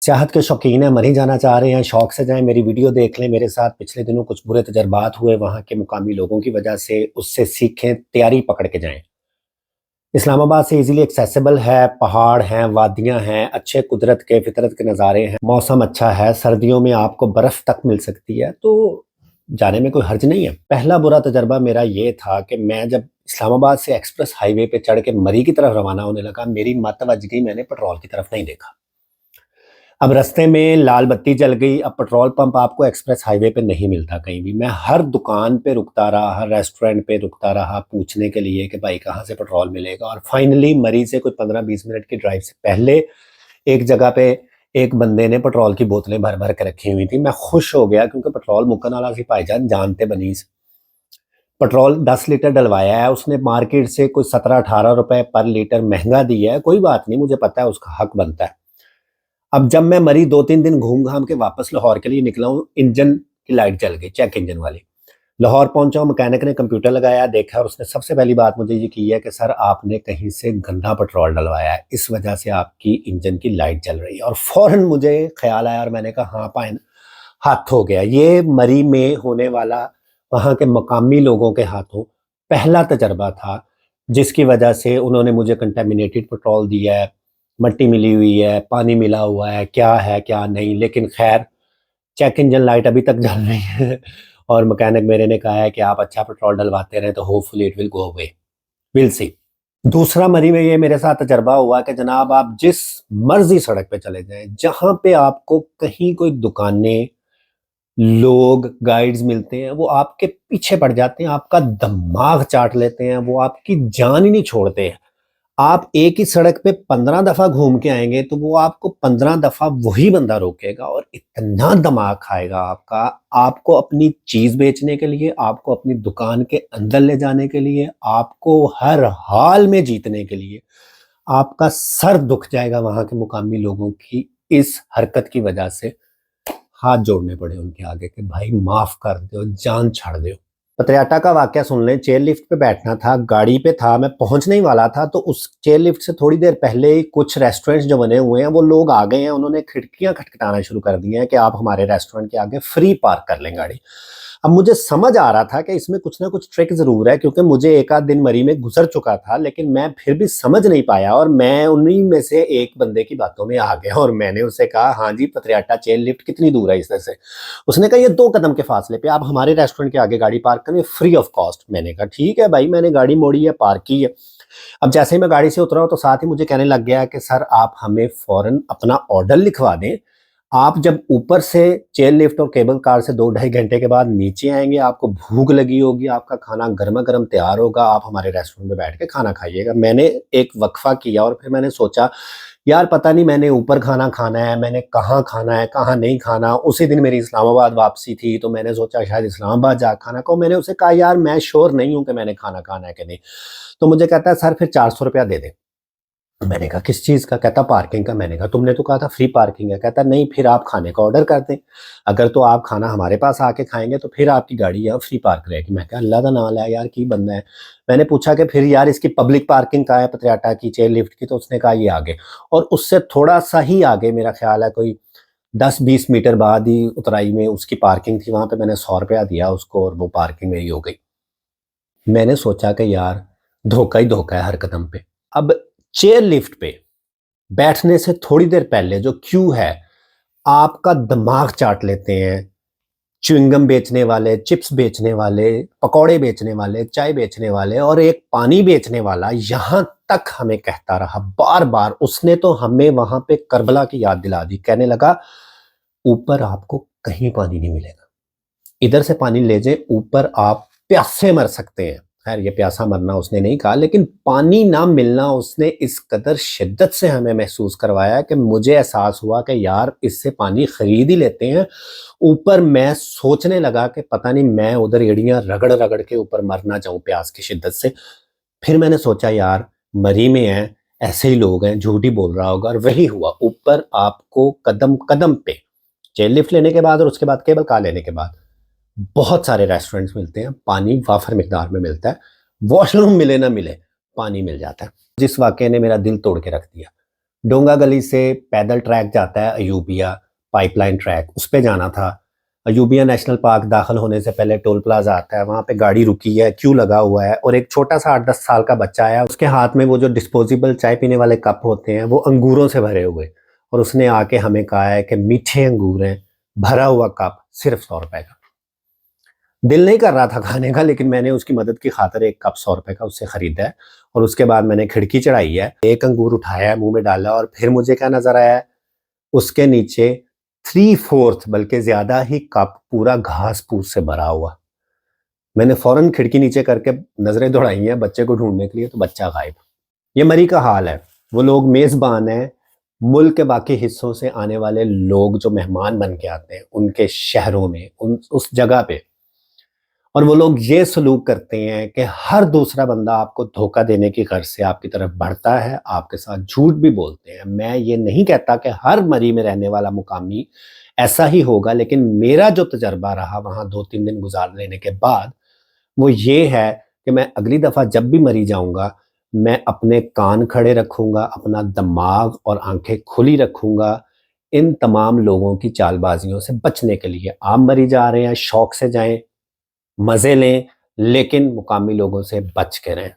सियाहत के शौकीन हैं, मरी जाना चाह रहे हैं, शौक से जाएँ, मेरी वीडियो देख लें मेरे साथ। पिछले दिनों कुछ बुरे तजुर्बात हुए वहाँ के मुकामी लोगों की वजह से, उससे सीखें, तैयारी पकड़ के जाएँ। इस्लामाबाद से ईज़िली एक्सेसिबल है, पहाड़ हैं, वादियाँ हैं, अच्छे कुदरत के, फितरत के नज़ारे हैं, मौसम अच्छा है, सर्दियों में आपको बर्फ़ तक मिल सकती है, तो जाने में कोई हर्ज नहीं है। पहला बुरा तजुर्बा मेरा ये था कि मैं जब इस्लामाबाद से एक्सप्रेस हाईवे पे चढ़ के मरी की तरफ रवाना होने लगा, मेरी मत वज गई, मैंने पेट्रोल की तरफ नहीं देखा। अब रास्ते में लाल बत्ती जल गई, अब पेट्रोल पंप आपको एक्सप्रेस हाईवे पे नहीं मिलता कहीं भी। मैं हर दुकान पे रुकता रहा, हर रेस्टोरेंट पे रुकता रहा पूछने के लिए कि भाई कहाँ से पेट्रोल मिलेगा, और फाइनली मरी से कोई 15-20 मिनट की ड्राइव से पहले एक जगह पे एक बंदे ने पेट्रोल की बोतलें भर-भर के रखी हुई थी। मैं खुश हो गया क्योंकि पेट्रोल मुकन वाला सी भाईजान जानते बनीस। पेट्रोल 10 लीटर डलवाया है उसने, मार्केट से कोई 17-18 रुपए पर लीटर महँगा दिया है, कोई बात नहीं, मुझे पता है उसका हक बनता है। अब जब मैं मरी 2-3 दिन घूम-घाम के वापस लाहौर के लिए निकला हूँ, इंजन की लाइट जल गई, चेक इंजन वाली। लाहौर पहुँचा हूँ, मैकेनिक ने कंप्यूटर लगाया, देखा और उसने सबसे पहली बात मुझे ये की है कि सर आपने कहीं से गंदा पेट्रोल डलवाया है, इस वजह से आपकी इंजन की लाइट जल रही है। और फ़ौरन मुझे ख़्याल आया और मैंने कहा हाँ पाइन हाथ हो गया। ये मरी में होने वाला वहाँ के मकामी लोगों के हाथों पहला तजर्बा था, जिसकी वजह से उन्होंने मुझे कंटामिनेटेड पेट्रोल दिया है, मट्टी मिली हुई है, पानी मिला हुआ है, क्या नहीं, लेकिन खैर चेक इंजन लाइट अभी तक जल रही है और मैकेनिक मेरे ने कहा है कि आप अच्छा पेट्रोल डलवाते रहें तो hopefully it will go away, will see. दूसरा मरी में ये मेरे साथ तजर्बा हुआ कि जनाब आप जिस मर्जी सड़क पे चले जाएं, जहां पे आपको कहीं कोई दुकानें, लोग, गाइड्स मिलते हैं, वो आपके पीछे पड़ जाते हैं, आपका दिमाग चाट लेते हैं, वो आपकी जान ही नहीं छोड़ते हैं। आप एक ही सड़क पे 15 दफ़ा घूम के आएँगे, तो वो आपको 15 दफ़ा वही बंदा रोकेगा और इतना दिमाग खाएगा आपका, आपको अपनी चीज़ बेचने के लिए, आपको अपनी दुकान के अंदर ले जाने के लिए, आपको हर हाल में जीतने के लिए, आपका सर दुख जाएगा वहाँ के मुकामी लोगों की इस हरकत की वजह से। हाथ जोड़ने पड़े उनके आगे कि भाई माफ़ कर दो, जान छाड़ दो। पतियाटा का वाकया सुन लें। चेयर लिफ्ट पे बैठना था, गाड़ी पे था, मैं पहुंचने ही वाला था, तो उस चेयर लिफ्ट से थोड़ी देर पहले ही कुछ रेस्टोरेंट्स जो बने हुए हैं वो लोग आ गए हैं, उन्होंने खिड़कियां खटखटाना शुरू कर दी हैं कि आप हमारे रेस्टोरेंट के आगे फ्री पार्क कर लें गाड़ी। अब मुझे समझ आ रहा था कि इसमें कुछ ना कुछ ट्रिक ज़रूर है, क्योंकि मुझे एक आध दिन मरी में गुजर चुका था, लेकिन मैं फिर भी समझ नहीं पाया और मैं उन्हीं में से एक बंदे की बातों में आ गया और मैंने उससे कहा हाँ जी पतियाटा चेयर लिफ्ट कितनी दूर है इससे? उसने कहा ये 2 कदम के फासले पे आप हमारे रेस्टोरेंट के आगे गाड़ी पार्क करें फ्री ऑफ कॉस्ट। मैंने कहा ठीक है भाई, मैंने गाड़ी मोड़ी है, पार्क की है। अब जैसे ही मैं गाड़ी से उतरा हूँ तो साथ ही मुझे कहने लग गया कि सर आप हमें फ़ौरन अपना ऑर्डर लिखवा दें। आप जब ऊपर से चेयर लिफ्ट और केबल कार से 2 ढाई घंटे के बाद नीचे आएँगे, आपको भूख लगी होगी, आपका खाना गरमा-गरम तैयार होगा, आप हमारे रेस्टोरेंट में बैठ के खाना खाइएगा। मैंने एक वक़्फ़ा किया और फिर मैंने सोचा यार पता नहीं मैंने ऊपर खाना खाना है, मैंने कहाँ खाना है, कहाँ नहीं खाना। उसी दिन मेरी इस्लामाबाद वापसी थी, तो मैंने सोचा शायद इस्लामाबाद जा खाना खाऊँ। मैंने उससे कहा यार मैं श्योर नहीं हूँ कि मैंने खाना खाना है कि नहीं। तो मुझे कहता है सर फिर 400 रुपया दे दें। मैंने कहा किस चीज़ का? कहता पार्किंग का। मैंने कहा तुमने तो कहा था फ्री पार्किंग है। कहता नहीं फिर आप खाने का ऑर्डर कर दें, अगर तो आप खाना हमारे पास आके खाएँगे तो फिर आपकी गाड़ी यहाँ फ्री पार्क रहेगी। मैं कहा अल्लाह दा नाम लै यार की बंदा है। मैंने पूछा कि फिर यार इसकी पब्लिक पार्किंग कहाँ है पतियाटा की चेयर लिफ्ट की? तो उसने कहा ये आगे, और उससे थोड़ा-सा ही आगे मेरा ख़्याल है कोई 10-20 मीटर बाद ही उतराई में उसकी पार्किंग थी। वहाँ पे मैंने 100 रुपया दिया उसको और वो पार्किंग मेरी हो गई। मैंने सोचा कि यार धोखा ही धोखा है हर कदम पे। अब चेयर लिफ्ट पे बैठने से थोड़ी देर पहले जो क्यू है, आपका दिमाग चाट लेते हैं। च्युइंगम बेचने वाले, चिप्स बेचने वाले, पकौड़े बेचने वाले, चाय बेचने वाले और एक पानी बेचने वाला यहाँ तक हमें कहता रहा बार-बार। उसने तो हमें वहाँ पे करबला की याद दिला दी। कहने लगा, "ऊपर आपको कहीं पानी नहीं मिलेगा। इधर से पानी ले जाएँ, ऊपर आप प्यासे मर सकते हैं।" खैर ये प्यासा मरना उसने नहीं कहा, लेकिन पानी ना मिलना उसने इस कदर शिद्दत से हमें महसूस करवाया कि मुझे एहसास हुआ कि यार इससे पानी खरीद ही लेते हैं। ऊपर मैं सोचने लगा कि पता नहीं मैं उधर एड़ियाँ रगड़-रगड़ के ऊपर मर ना जाऊँ प्यास की शिद्दत से। फिर मैंने सोचा यार मरी में हैं, ऐसे ही लोग हैं, झूठ ही बोल रहा होगा, और वही हुआ। ऊपर आपको कदम-कदम पे चेयर लिफ्ट लेने के बाद और उसके बाद केबल कार लेने के बाद बहुत सारे रेस्टोरेंट्स मिलते हैं, पानी वाफर मिकदार में मिलता है, वॉशरूम मिले ना मिले, पानी मिल जाता है। जिस वाक़ये ने मेरा दिल तोड़ के रख दिया। डोंगा गली से पैदल ट्रैक जाता है अयूबिया पाइपलाइन ट्रैक, उस पे जाना था। अयूबिया नेशनल पार्क दाखिल होने से पहले टोल प्लाजा आता है, वहाँ पे गाड़ी रुकी है, क्यू लगा हुआ है और एक छोटा सा 8-10 साल का बच्चा आया, उसके हाथ में वो जो डिस्पोजेबल चाय पीने वाले कप होते हैं वो अंगूरों से भरे हुए, और उसने आके हमें कहा है कि मीठे अंगूर हैं, भरा हुआ कप सिर्फ 100 रुपए का। दिल नहीं कर रहा था खाने का, लेकिन मैंने उसकी मदद की खातिर एक कप 100 रुपए का उससे खरीदा है और उसके बाद मैंने खिड़की चढ़ाई है, एक अंगूर उठाया है, मुंह में डाला और फिर मुझे क्या नजर आया है, उसके नीचे 3/4 बल्कि ज्यादा ही कप पूरा घास फूस से भरा हुआ। मैंने फौरन खिड़की नीचे करके नजरें दौड़ाई हैं बच्चे को ढूंढने के लिए, तो बच्चा गायब। ये मरी का हाल है। वो लोग मेजबान हैं, मुल्क के बाकी हिस्सों से आने वाले लोग जो मेहमान बन के आते हैं उनके शहरों में, उस जगह पे, और वो लोग ये सलूक करते हैं कि हर दूसरा बंदा आपको धोखा देने की गर्ज से आपकी तरफ बढ़ता है, आपके साथ झूठ भी बोलते हैं। मैं ये नहीं कहता कि हर मरी में रहने वाला मुकामी ऐसा ही होगा, लेकिन मेरा जो तजर्बा रहा वहाँ 2-3 दिन गुजार लेने के बाद, वो ये है कि मैं अगली दफ़ा जब भी मरी जाऊँगा, मैं अपने कान खड़े रखूँगा, अपना दिमाग और आँखें खुली रखूँगा, इन तमाम लोगों की चालबाज़ियों से बचने के लिए। आप मरी जा रहे हैं, शौक से जाएँ, मज़े लें, लेकिन मुकामी लोगों से बच के रहें।